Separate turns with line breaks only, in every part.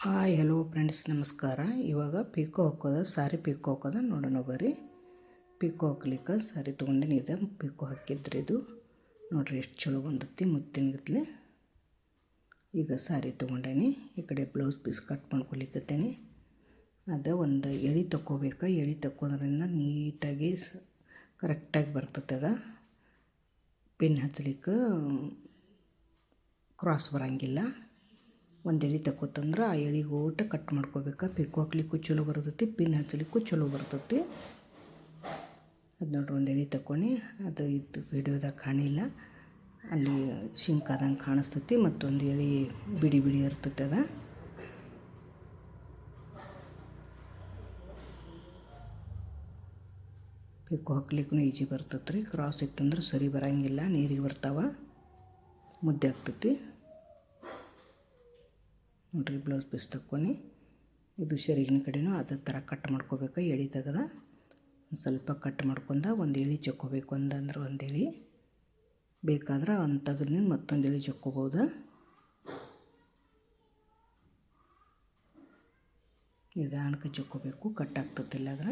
Hi hello friends, ನಮಸ್ಕಾರ. ಇವಾಗ pico ಹಾಕೋದು, ಸಾರಿ ಪಿಕೋ ಹಾಕೋದು ನೋಡೋಣ ಬರ್ರಿ. ಪಿಕೋ ಹಾಕ್ಲಿಕ್ಕೆ ಸಾರಿ ತೊಗೊಂಡೇನಿ. ಇದೆ ಪಿಕೋ ಹಾಕಿದ್ರಿ ಇದು ನೋಡ್ರಿ, ಎಷ್ಟು ಚಲೋ ಬಂದೈತಿ ಮುತ್ತಿನಗತ್ಲೆ. ಈಗ ಸಾರಿ ತೊಗೊಂಡೇನಿ. ಈ ಕಡೆ ಬ್ಲೌಸ್ ಪೀಸ್ ಕಟ್ ಮಾಡ್ಕೊಲಿಕ್ಕತ್ತೇನೆ. ಅದು ಒಂದು ಎಳೆ ತಕ್ಕೋಬೇಕು. ಎಳೆ ತಕ್ಕೋದ್ರಿಂದ ನೀಟಾಗಿ ಕರೆಕ್ಟಾಗಿ ಬರ್ತದೆ. ಅದ ಪಿನ್ ಹಚ್ಚಲಿಕ್ಕೆ ಕ್ರಾಸ್ ಬರೋಂಗಿಲ್ಲ. ಒಂದು ಎಳೆ ತಕ್ಕೋತಂದ್ರೆ ಆ ಎಳೆಗೆ ಓಟ ಕಟ್ ಮಾಡ್ಕೋಬೇಕು. ಪಿಕೋ ಹಾಕ್ಲಿಕ್ಕೂ ಚಲೋ ಬರ್ತೈತಿ, ಪಿನ್ ಹಚ್ಚಲಿಕ್ಕೂ ಚಲೋ ಬರ್ತೈತಿ. ಅದು ನೋಡ್ರಿ, ಒಂದು ಎಳೆ ತಕ್ಕೊಂಡು ಅದು ಇದು ವಿಡಿಯೋದಾಗ ಕಾಣಿಲ್ಲ, ಅಲ್ಲಿ ಶಿಂಕ್ ಆದಂಗೆ ಕಾಣಿಸ್ತೈತಿ. ಮತ್ತೊಂದು ಎಳೆ ಬಿಡಿ ಬಿಡಿ ಇರ್ತೈತಿ. ಅದ ಪಿಕೋ ಹಾಕ್ಲಿಕ್ಕೂ ಈಜಿ ಬರ್ತೈತೆ ರೀ. ಕ್ರಾಸ್ ಇತ್ತಂದ್ರೆ ಸರಿ ಬರೋಂಗಿಲ್ಲ, ನೀರಿಗೆ ಬರ್ತಾವ, ಮುದ್ದೆ ಆಗ್ತೈತಿ. ನೋಡ್ರಿ, ಬ್ಲೌಸ್ ಪೀಸ್ ತಕ್ಕೊಂಡು ಇದು ಶರೀರಿನ ಕಡೆನೂ ಅದೇ ಥರ ಕಟ್ ಮಾಡ್ಕೋಬೇಕು. ಎಳೆ ತೆಗೆದ ಒಂದು ಸ್ವಲ್ಪ ಕಟ್ ಮಾಡ್ಕೊಂಡು ಒಂದು ಎಳೆ ಚಕ್ಕೋಬೇಕು. ಒಂದಂದ್ರೆ ಒಂದು ಎಳೆ ಬೇಕಾದ್ರೆ ಒಂದು ತೆಗೆದ್ನಿಂದ ಮತ್ತೊಂದು ಎಳೆ ಚಕ್ಕೋಬೋದು. ನಿಧಾನಕ್ಕೆ ಚಕ್ಕೋಬೇಕು, ಕಟ್ ಆಗ್ತತಿಲ್ಲ. ಅದ್ರ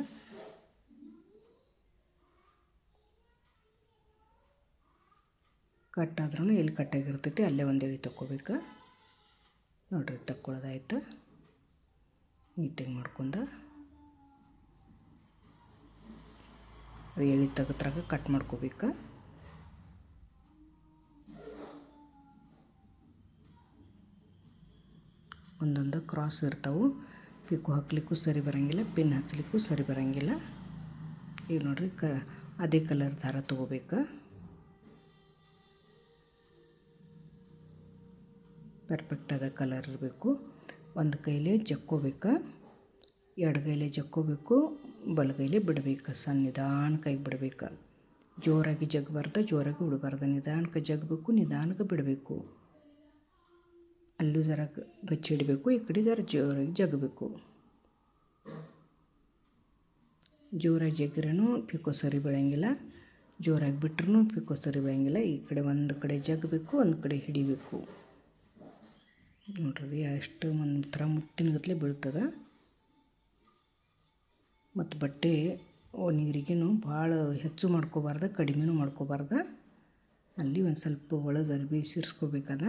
ಕಟ್ಟಾದ್ರೂ ಎಲ್ಲಿ ಕಟ್ಟಾಗಿರ್ತೈತಿ ಅಲ್ಲೇ ಒಂದು ಎಳೆ ತಕ್ಕೋಬೇಕು. ನೋಡ್ರಿ, ತಕ್ಕೊಳ್ಳೋದಾಯ್ತು. ನೀಟಾಗಿ ಮಾಡ್ಕೊಂಡು ಅದು ಎಳೆ ತೆಗೆದ್ರಾಗ ಕಟ್ ಮಾಡ್ಕೋಬೇಕು. ಒಂದೊಂದು ಕ್ರಾಸ್ ಇರ್ತಾವೆ. ಪಿಕೋ ಹಾಕ್ಲಿಕ್ಕೂ ಸರಿ ಬರೋಂಗಿಲ್ಲ, ಪಿನ್ ಹಚ್ಚಲಿಕ್ಕೂ ಸರಿ ಬರೋಂಗಿಲ್ಲ. ಈಗ ನೋಡ್ರಿ, ಅದೇ ಕಲರ್ ದಾರ ತೊಗೋಬೇಕು. ಪರ್ಫೆಕ್ಟಾದ ಕಲರ್ ಇರಬೇಕು. ಒಂದು ಕೈಲೇ ಜಕ್ಕೋಬೇಕು, ಎರಡು ಕೈಲೇ ಜಕ್ಕೋಬೇಕು, ಬಲಗೈಲೇ ಬಿಡಬೇಕು. ಸಣ್ಣ ನಿಧಾನಕ್ಕಾಗಿ ಬಿಡಬೇಕು. ಜೋರಾಗಿ ಜಗ್ಬಾರ್ದು, ಜೋರಾಗಿ ಬಿಡಬಾರ್ದು. ನಿಧಾನಕ್ಕೆ ಜಗಬೇಕು, ನಿಧಾನಕ್ಕೆ ಬಿಡಬೇಕು. ಅಲ್ಲೂ ಜರ ಗಚ್ಚಿ ಹಿಡಬೇಕು, ಈ ಕಡೆ ಜರ ಜೋರಾಗಿ ಜಗಬೇಕು. ಜೋರಾಗಿ ಜಗ್ಗಿರೂ ಪಿಕೋ ಸರಿ ಬೆಳೆಯಂಗಿಲ್ಲ, ಜೋರಾಗಿ ಬಿಟ್ರೂ ಪಿಕೋ ಸರಿ ಬೆಳೆಯಂಗಿಲ್ಲ. ಈ ಕಡೆ ಒಂದು ಕಡೆ ಜಗಬೇಕು, ಒಂದು ಕಡೆ ಹಿಡಿಬೇಕು. ನೋಡ್ರಿ, ಎಷ್ಟು ಒಂಥರ ಮುತ್ತಿನಗತ್ಲೆ ಬೀಳ್ತದೆ. ಮತ್ತು ಬಟ್ಟೆ ನೀರಿಗೇನು ಭಾಳ ಹೆಚ್ಚು ಮಾಡ್ಕೋಬಾರ್ದು, ಕಡಿಮೆನೂ ಮಾಡ್ಕೋಬಾರ್ದು. ಅಲ್ಲಿ ಒಂದು ಸ್ವಲ್ಪ ಒಳಗೆ ಅರ್ಬಿ ಸೇರಿಸ್ಕೋಬೇಕದ.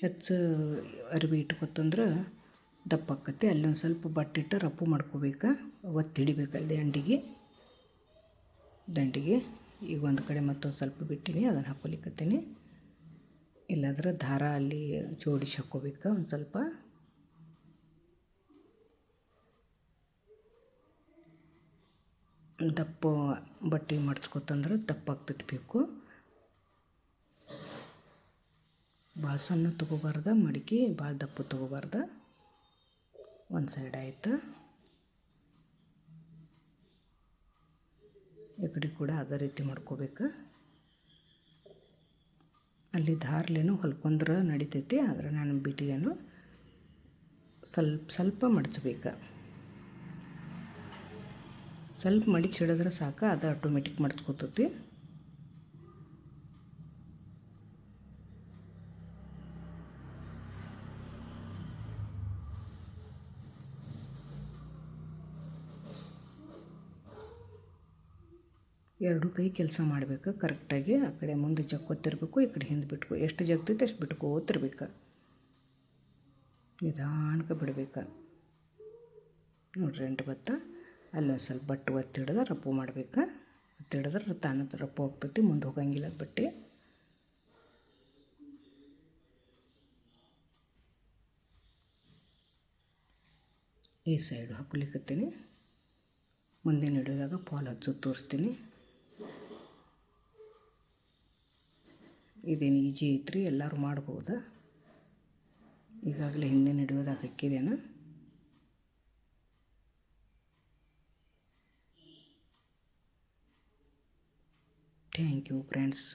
ಹೆಚ್ಚು ಅರ್ಬಿ ಇಟ್ಕೊತಂದ್ರೆ ದಪ್ಪ ಆಕತಿ. ಅಲ್ಲಿ ಒಂದು ಸ್ವಲ್ಪ ಬಟ್ಟೆ ಇಟ್ಟು ರಪ್ಪು ಮಾಡ್ಕೋಬೇಕು, ಒತ್ತಿ ಹಿಡಿಬೇಕು ಅಲ್ಲಿ ದಂಡಿಗೆ. ಈಗ ಒಂದು ಕಡೆ ಮತ್ತೊಂದು ಸ್ವಲ್ಪ ಬಿಟ್ಟಿನಿ, ಅದನ್ನು ಹಾಕ್ಕೊಲಿಕ್ಕತ್ತೀನಿ. ಇಲ್ಲಾಂದ್ರೆ ದಾರ ಅಲ್ಲಿ ಜೋಡಿಸಿ ಹಾಕ್ಕೋಬೇಕು. ಒಂದು ಸ್ವಲ್ಪ ದಪ್ಪ ಬಟ್ಟೆ ಮಡ್ಚ್ಕೊತಂದ್ರೆ ದಪ್ಪ ಆಗ್ತೈತಿ ಬೇಕು. ಭಾಳ ಸಣ್ಣ ತೊಗೋಬಾರ್ದು, ಮಡಿಕೆ ಭಾಳ ದಪ್ಪ ತೊಗೋಬಾರ್ದು. ಒಂದು ಸೈಡ್ ಆಯಿತು. ಈ ಕಡೆ ಕೂಡ ಅದೇ ರೀತಿ ಮಾಡ್ಕೋಬೇಕು. ಅಲ್ಲಿ ದಾರ್ಲೇನು ಹೊಲ್ಕೊಂಡ್ರೆ ನಡಿತೈತಿ, ಆದರೆ ನಾನು ಬಿಟ್ಟಿದ್ದೇನು ಸ್ವಲ್ಪ ಮಡಚಬೇಕು. ಸ್ವಲ್ಪ ಮಡಿಚಿ ಹಿಡಿದ್ರೆ ಸಾಕು, ಅದು ಆಟೋಮೆಟಿಕ್ ಮಡ್ಚ್ಕೊತೈತಿ. ಎರಡು ಕೈ ಕೆಲಸ ಮಾಡಬೇಕು ಕರೆಕ್ಟಾಗಿ. ಆ ಕಡೆ ಮುಂದೆ ಜಕ್ಕೋತಿರ್ಬೇಕು, ಈ ಕಡೆ ಹಿಂದೆ ಬಿಟ್ಕೊ. ಎಷ್ಟು ಜಗ್ತೈತೆ ಅಷ್ಟು ಬಿಟ್ಕೋತಿರ್ಬೇಕು. ನಿಧಾನಕ್ಕೆ ಬಿಡಬೇಕು. ನೋಡ್ರಿ, ಎಂಟು ಬತ್ತ ಅಲ್ಲೊಂದು ಸ್ವಲ್ಪ ಬಟ್ಟೆ ಒತ್ತಿ ಹಿಡಿದ್ರೆ ರಪ್ಪು ಮಾಡ್ಬೇಕು. ಒತ್ತಿ ಹಿಡಿದ್ರೆ ತಾನು ರಪ್ಪು ಹೋಗ್ತೈತಿ, ಮುಂದೆ ಹೋಗಂಗಿಲ್ಲ ಬಟ್ಟೆ. ಈ ಸೈಡು ಹಾಕ್ಲಿಕ್ಕತ್ತೀನಿ. ಮುಂದಿನ ಹಿಡಿಯೋದಾಗ ಪಾಲ್ ಹಚ್ಚೋದು ತೋರಿಸ್ತೀನಿ. ಇದೇನು ಈಜಿ ಐತ್ರಿ, ಎಲ್ಲರೂ ಮಾಡ್ಬೋದು. ಈಗಾಗಲೇ ಹಿಂದಿನ ಹಿಡಿಯೋದಾಗ ಹಾಕಿದ್ದೇನೆ. Thank you friends.